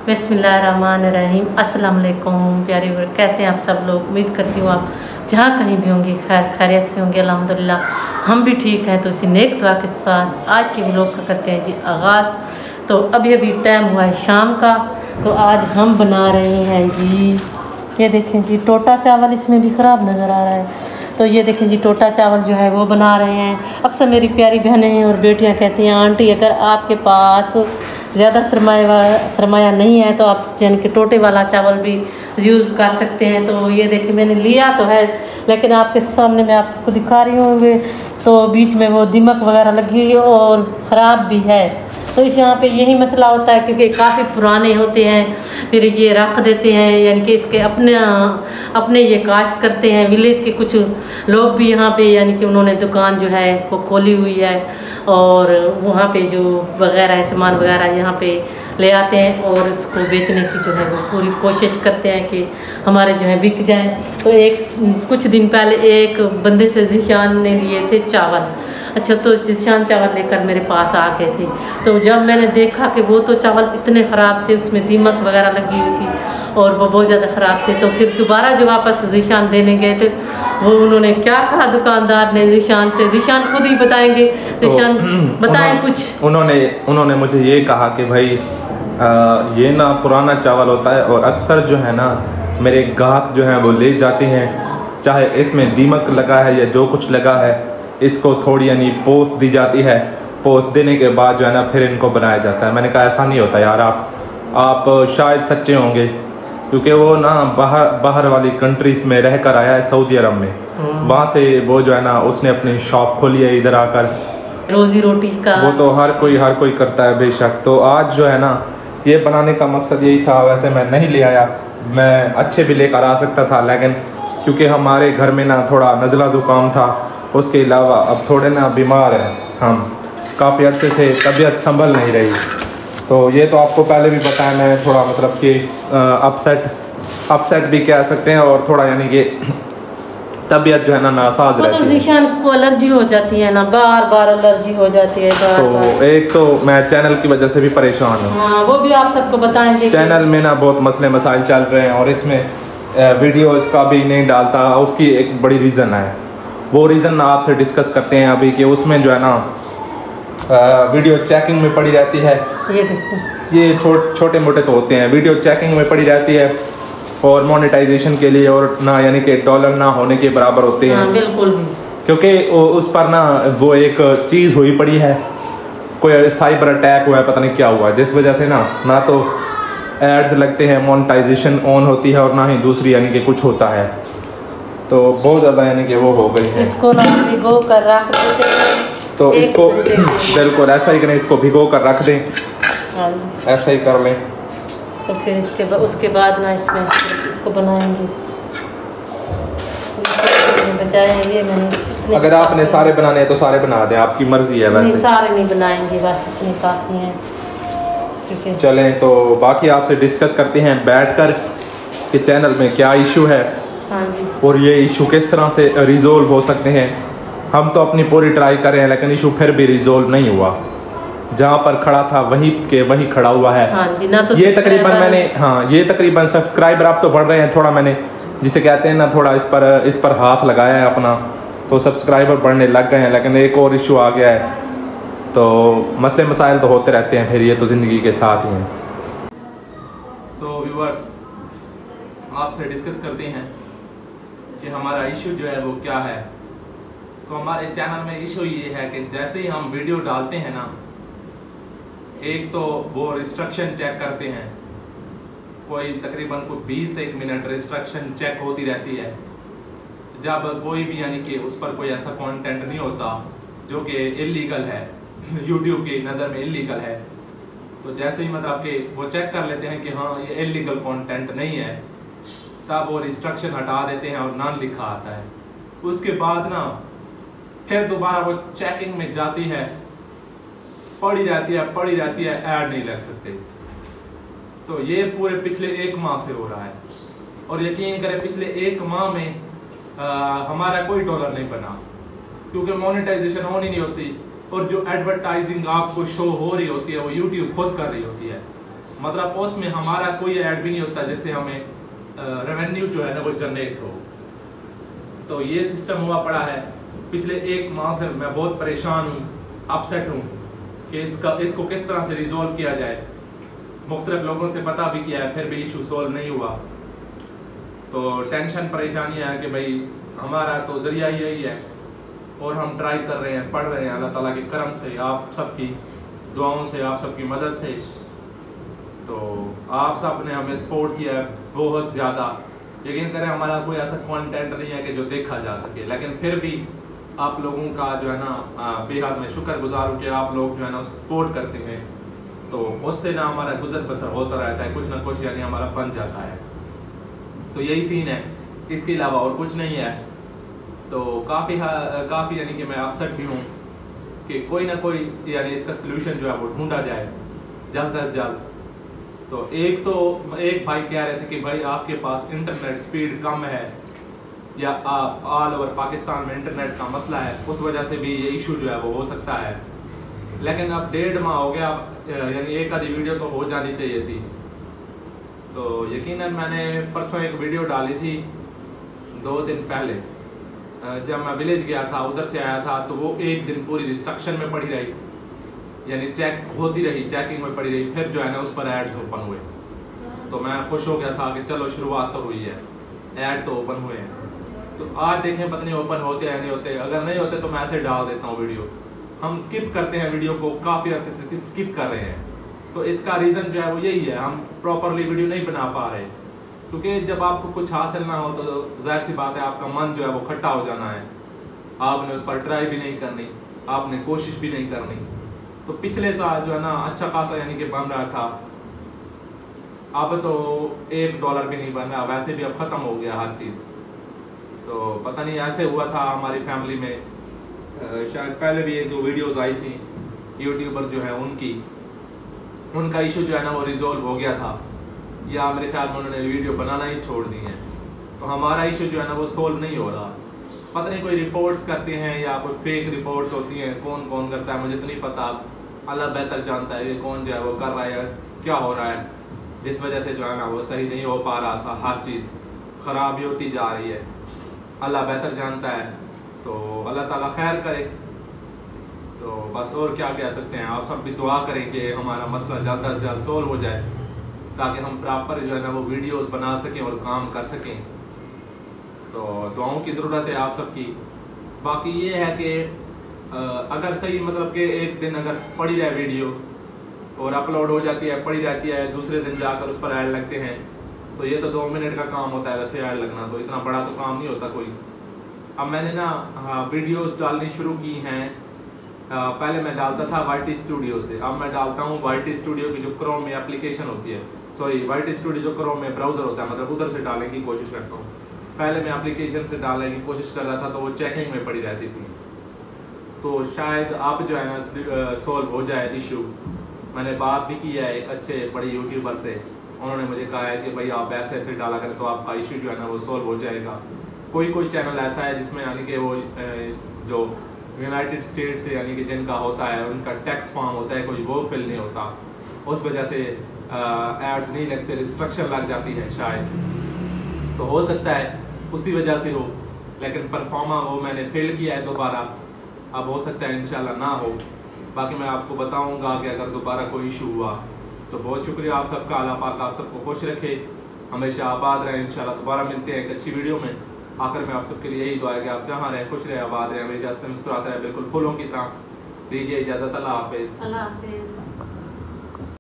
बिस्मिल्लाहिर्रहमानिर्रहीम। अस्सलाम वालेकुम प्यारे, कैसे हैं आप सब लोग। उम्मीद करती हूँ आप जहाँ कहीं भी होंगे खैरियत से होंगे। अल्हम्दुलिल्लाह हम भी ठीक हैं। तो इसी नेक दुआ के साथ आज के व्लॉग का करते हैं जी आगाज़। तो अभी टाइम हुआ है शाम का। तो आज हम बना रहे हैं जी, ये देखें जी टोटा चावल, इसमें भी ख़राब नज़र आ रहा है। तो ये देखें जी टोटा चावल जो है वो बना रहे हैं। अक्सर मेरी प्यारी बहनें और बेटियां कहती हैं आंटी अगर आपके पास ज़्यादा सरमाया नहीं है तो आप यानी कि टोटे वाला चावल भी यूज़ कर सकते हैं। तो ये देखिए मैंने लिया तो है, लेकिन आपके सामने मैं आप सबको दिखा रही हूँ। तो बीच में वो दीमक वगैरह लगी हुई है और ख़राब भी है। तो इस यहाँ पे यही मसला होता है क्योंकि काफ़ी पुराने होते हैं, फिर ये रख देते हैं, यानी कि इसके अपने ये काश्त करते हैं। विलेज के कुछ लोग भी यहाँ पे यानी कि उन्होंने दुकान जो है वो खोली हुई है और वहाँ पे जो वगैरह है सामान वगैरह यहाँ पे ले आते हैं और इसको बेचने की जो है वो पूरी कोशिश करते हैं कि हमारे जो है बिक जाएं। तो कुछ दिन पहले एक बंदे से ज़िशान ने लिए थे चावल। अच्छा, तो ज़िशान चावल लेकर मेरे पास आ गए थे। तो जब मैंने देखा कि वो तो चावल इतने ख़राब थे, उसमें दीमक वगैरह लगी हुई थी और वो बहुत ज़्यादा ख़राब थे। तो फिर दोबारा जो वापस ज़िशान देने गए थे, वो उन्होंने क्या कहा दुकानदार ने ज़िशान से, ज़िशान खुद ही बताएंगे। ज़िशान बताएं कुछ। उन्होंने मुझे ये कहा कि भाई ये ना पुराना चावल होता है और अक्सर जो है ना मेरे ग्राहक जो हैं वो ले जाते हैं, चाहे इसमें दीमक लगा है या जो कुछ लगा है, इसको थोड़ी यानी पोस्ट दी जाती है। पोस्ट देने के बाद जो है ना फिर इनको बनाया जाता है। मैंने कहा ऐसा नहीं होता यार, आप शायद सच्चे होंगे, क्योंकि वो ना बाहर वाली कंट्रीज में रह कर आया है, सऊदी अरब में। वहाँ से वो जो है ना उसने अपनी शॉप खोली है इधर आकर, रोजी रोटी का वो तो हर कोई करता है बेशक। तो आज जो है ना ये बनाने का मकसद यही था। वैसे मैं नहीं ले आया, मैं अच्छे भी लेकर आ सकता था, लेकिन क्योंकि हमारे घर में ना थोड़ा नज़ला ज़ुकाम था, उसके अलावा अब थोड़े ना बीमार हैं हम, काफ़ी अरसे से तबीयत संभल नहीं रही। तो ये तो आपको पहले भी बताया मैं, थोड़ा मतलब कि अपसेट भी कह सकते हैं और थोड़ा यानी कि तबीयत जो है ना नासाज रहती है। तो ज़िशान को एलर्जी हो जाती है ना, बार एलर्जी हो जाती है तो एक तो मैं चैनल की वजह से भी परेशान हूँ। हाँ, वो भी आप सबको बताएंगे। चैनल में ना बहुत मसले मसाइल चल रहे हैं और इसमें वीडियो इसका भी नहीं डालता। उसकी एक बड़ी रीज़न है, वो रीज़न आपसे डिस्कस करते हैं अभी कि उसमें जो है ना वीडियो चेकिंग में पड़ी रहती है। ये देखो, ये छोटे मोटे तो होते हैं, वीडियो चेकिंग में पड़ी रहती है और मोनेटाइजेशन के लिए, और ना यानी कि डॉलर ना होने के बराबर होते हैं। हाँ, बिल्कुल भी, क्योंकि उस पर ना वो एक चीज़ हुई पड़ी है, कोई साइबर अटैक हुआ है, पता नहीं क्या हुआ, जिस वजह से ना तो एड्स लगते हैं, मोनेटाइजेशन ऑन होती है और ना ही दूसरी यानी कि कुछ होता है। तो बहुत ज़्यादा यानी कि वो हो गई है। इसको ना भिगो कर रख देते हैं। तो इसको बिल्कुल ऐसा ही करें, इसको भिगो कर रख दें। हाँ, ऐसा ही कर लें। तो फिर उसके बाद ना इसमें इसको बनाएंगे। बचाएंगे मैंने, अगर आपने सारे बनाने हैं तो सारे बना दें, आपकी मर्जी है। वैसे नहीं, सारे नहीं बनाएंगे, बस इतने काफ़ी हैं। ठीक है, चलें तो बाकी आपसे डिस्कस करते हैं बैठकर कि चैनल में क्या इशू है। हाँ जी, और ये इशू किस तरह से रिजोल्व हो सकते हैं। हम तो अपनी पूरी ट्राई कर रहे हैं, लेकिन इशू फिर भी रिजोल्व नहीं हुआ। जहाँ पर खड़ा था वही खड़ा हुआ है। हाँ जी, ना तो ये तकरीबन सब्सक्राइबर आप तो बढ़ रहे हैं, थोड़ा मैंने जिसे कहते हैं ना थोड़ा इस पर हाथ लगाया है अपना, तो सब्सक्राइबर बढ़ने लग गए हैं। लेकिन एक और इशू आ गया है, तो मसले मसाइल तो होते रहते हैं, फिर ये तो ज़िंदगी के साथ ही हैं। सो व्यूअर्स, आपसे डिस्कस करते हैं कि हमारा इशू जो है वो क्या है। तो हमारे चैनल में इशू ये है कि जैसे ही हम वीडियो डालते हैं ना, एक तो वो रिस्ट्रक्शन चेक करते हैं, कोई तकरीबन 20 से 1 मिनट रिस्ट्रक्शन चेक होती रहती है। जब कोई भी यानी कि उस पर कोई ऐसा कंटेंट नहीं होता जो कि इलीगल है, यूट्यूब की नज़र में इलीगल है, तो जैसे ही मतलब कि वो चेक कर लेते हैं कि हाँ ये इलीगल कंटेंट नहीं है, तब वो रिस्ट्रक्शन हटा देते हैं और नॉन लिखा आता है। उसके बाद ना फिर दोबारा वो चेकिंग में जाती है, पड़ी रहती है, ऐड नहीं लग सकते। तो ये पूरे पिछले 1 माह से हो रहा है और यकीन करें पिछले 1 माह में हमारा कोई डॉलर नहीं बना, क्योंकि मोनेटाइजेशन ऑन ही नहीं होती और जो एडवर्टाइजिंग आपको शो हो रही होती है वो यूट्यूब खुद कर रही होती है। मतलब उसमें हमारा कोई ऐड भी नहीं होता जिससे हमें रेवेन्यू जो है ना वो जनरेट हो। तो ये सिस्टम हुआ पड़ा है। पिछले 1 माह से मैं बहुत परेशान हूँ, अपसेट हूँ कि इसको किस तरह से रिजॉल्व किया जाए। मुख्तलिफ लोगों से पता भी किया है, फिर भी इशू सॉल्व नहीं हुआ। तो टेंशन परेशानी है कि भाई हमारा तो जरिया यही है और हम ट्राई कर रहे हैं, पढ़ रहे हैं अल्लाह ताला के करम से, आप सबकी दुआओं से, आप सबकी मदद से। तो आप सब ने हमें सपोर्ट किया है बहुत ज़्यादा। यकीन करें हमारा कोई ऐसा कंटेंट नहीं है कि जो देखा जा सके, लेकिन फिर भी आप लोगों का जो है ना बेहद मैं शुक्रगुजार हूँ कि आप लोग जो है ना उसे सपोर्ट करते हैं। तो उससे ना हमारा गुजर बसर होता रहता है, कुछ ना कुछ यानी हमारा बन जाता है। तो यही सीन है, इसके अलावा और कुछ नहीं है। तो काफ़ी यानी कि मैं अपसेट भी हूँ कि कोई ना कोई यानी इसका सलूशन जो है वो ढूंढा जाए जल्द अज जल्द। तो एक भाई कह रहे थे कि भाई आपके पास इंटरनेट स्पीड कम है या आप ऑल ओवर पाकिस्तान में इंटरनेट का मसला है, उस वजह से भी ये इशू जो है वो हो सकता है। लेकिन अब 1.5 माह हो गया, यानी एक आधी वीडियो तो हो जानी चाहिए थी। तो यकीनन मैंने परसों एक वीडियो डाली थी 2 दिन पहले, जब मैं विलेज गया था, उधर से आया था। तो वो 1 दिन पूरी रिस्ट्रक्शन में पड़ी रही, यानी चेक होती रही, चेकिंग में पड़ी रही। फिर जो है ना उस पर एड्स ओपन हुए। तो मैं खुश हो गया था कि चलो शुरुआत तो हुई है, ऐड तो ओपन हुए हैं। तो आज देखें पता नहीं ओपन होते हैं नहीं होते। अगर नहीं होते तो मैं ऐसे डाल देता हूँ वीडियो। हम स्किप करते हैं वीडियो को, काफ़ी अर्से से स्किप कर रहे हैं। तो इसका रीज़न जो है वो यही है, हम प्रॉपरली वीडियो नहीं बना पा रहे। क्योंकि जब आपको कुछ हासिल ना हो तो जाहिर सी बात है आपका मन जो है वो खट्टा हो जाना है। आपने उस पर ट्राई भी नहीं करनी, आपने कोशिश भी नहीं करनी। तो पिछले साल जो है ना अच्छा खासा यानी कि बन रहा था, अब तो $1 भी नहीं बन रहा। वैसे भी अब ख़त्म हो गया हर चीज़। तो पता नहीं ऐसे हुआ था हमारी फैमिली में। शायद पहले भी 1-2 वीडियोज़ आई थी यूट्यूबर जो है उनका इशू जो है ना वो रिजॉल्व हो गया था, या मेरे ख्याल में उन्होंने वीडियो बनाना ही छोड़ दी है। तो हमारा इशू जो है ना वो सोल्व नहीं हो रहा। पता नहीं कोई रिपोर्ट्स करते हैं या कोई फेक रिपोर्ट्स होती हैं, कौन करता है मुझे तो नहीं पता। अल्लाह बेहतर जानता है कि कौन जो है वो कर रहा है, क्या हो रहा है, जिस वजह से जो है ना वो सही नहीं हो पा रहा। सा हर चीज़ ख़राब ही होती जा रही है, अल्लाह बेहतर जानता है। तो अल्लाह ताला खैर करे। तो बस और क्या कह सकते हैं, आप सब भी दुआ करें कि हमारा मसला जल्द से जल्द सोल्व हो जाए, ताकि हम प्रॉपर जो है ना वो वीडियोस बना सकें और काम कर सकें। तो दुआओं की ज़रूरत है आप सबकी। बाकी ये है कि अगर सही मतलब कि एक दिन अगर पड़ी जाए वीडियो और अपलोड हो जाती है, पड़ी रहती है, दूसरे दिन जाकर उस पर ऐड लगते हैं, तो ये तो 2 मिनट का काम होता है वैसे ऐड लगना, तो इतना बड़ा तो काम नहीं होता कोई। अब मैंने ना वीडियोस डालनी शुरू की हैं। पहले मैं डालता था YT स्टूडियो से, अब मैं डालता हूँ YT स्टूडियो की जो क्रोम में एप्लीकेशन होती है, सॉरी YT स्टूडियो जो क्रोम में ब्राउज़र होता है, मतलब उधर से डालने की कोशिश करता हूँ। पहले मैं एप्लीकेशन से डालने की कोशिश कर रहा था तो वो चेकिंग में पड़ी रहती थी। तो शायद अब जो है ना सॉल्व हो जाए इशू। मैंने बात भी की है एक अच्छे बड़े यूट्यूबर से, उन्होंने मुझे कहा है कि भाई आप ऐसे डाला करें तो आपका इशू जो है ना वो सॉल्व हो जाएगा। कोई चैनल ऐसा है जिसमें यानी कि वो जो यूनाइटेड स्टेट से यानी कि जिनका होता है उनका टैक्स फॉर्म होता है, कोई वो फिल नहीं होता, उस वजह से एड्स नहीं लगते, रिस्ट्रिक्शन लग जाती है शायद। तो हो सकता है उसी वजह से हो, लेकिन परफॉर्मा वो मैंने फेल किया है दोबारा। अब हो सकता है इंशाल्लाह ना हो। बाकी मैं आपको बताऊंगा कि अगर दोबारा कोई इशू हुआ तो बहुत शुक्रिया आप सबका। अल्लाह पाक आप सबको खुश रखे, हमेशा आबाद रहें। इंशाल्लाह दोबारा मिलते हैं एक अच्छी वीडियो में। आखिर में आप सबके लिए यही दुआ है कि आप जहाँ रहें खुश रहें, आबाद रहें, हमेशा मुस्कुराते रहें, बिल्कुल फूलों की तरह। दीजिए इजाज़त, अल्लाह हाफिज़। अल्लाह हाफिज़।